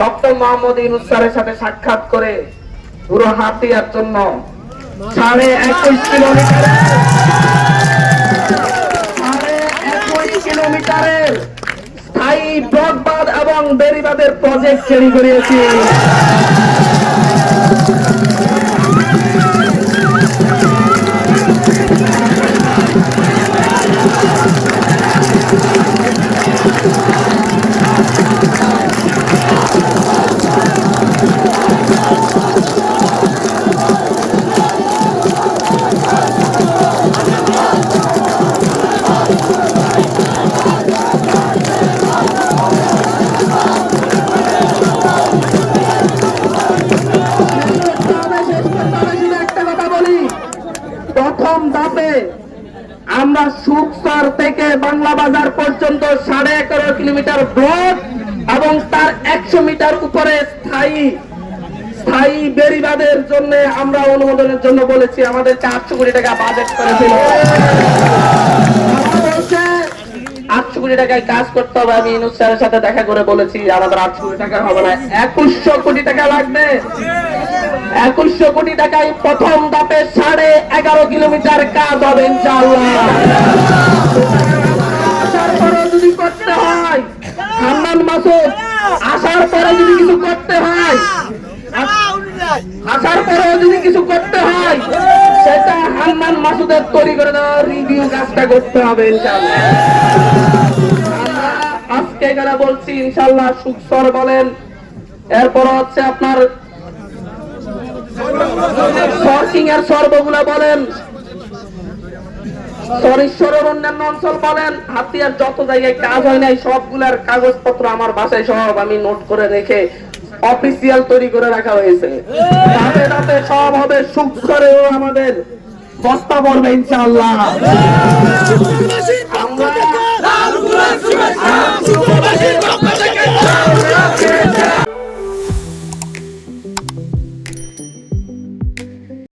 Doctor Mohammad Yunus স্যারের সাথে সাক্ষাৎ করে পুরো হাতিয়ার জন্য 21.5 কিলোমিটারের স্থায়ী ব্লকবাদ এবং বেড়িবাঁধের প্রজেক্ট তৈরি করিয়েছি। প্রথম ধাপে আমরা সুকসর থেকে বাংলা বাজার পর্যন্ত 11.5 কিলোমিটার ব্লক এবং তার 100 মিটার উপরে স্থায়ী বেড়িবাঁধের জন্য আমরা অনুমোদনের জন্য বলেছি। আমাদের 800 কোটি টাকা বাজেট করেছিল। 800 কোটি টাকায় কাজ করতে হবে। আমি ইউনূস স্যারের সাথে দেখা করে বলেছি আমাদের 800 কোটি টাকা হবে না, 2100 কোটি টাকা লাগবে। 2100 কোটি টাকায় প্রথম ধাপে 11.5 কিলোমিটার কাজ হবে ইনশাআল্লাহ। আসার পরে যদি করতে হয়, হান্নান মাসুদ আসার পরে যদি কিছু করতে হয়, সেটা হান্নান মাসুদের তৈরি করে দেওয়ার রিভিউ কাজটা করতে হবে ইনশাআল্লাহ। আজকে এখানে বলছি ইনশাআল্লাহ সুকসর বলেন, এরপর হচ্ছে আপনার সরকিং এর সর্বগুলা বলেন, সরিশ্বরের অন্যান্য অঞ্চল বলেন, হাতিয়ার যত জায়গায় কাজ হয় নাই সবগুলার কাগজপত্র আমার বাসায় সব আমি নোট করে রেখে অফিসিয়াল তৈরি করে রাখা হয়েছে। ধাপে ধাপে সব হবে। সুকসরেও আমাদের বস্তা পড়বে ইনশাআল্লাহ।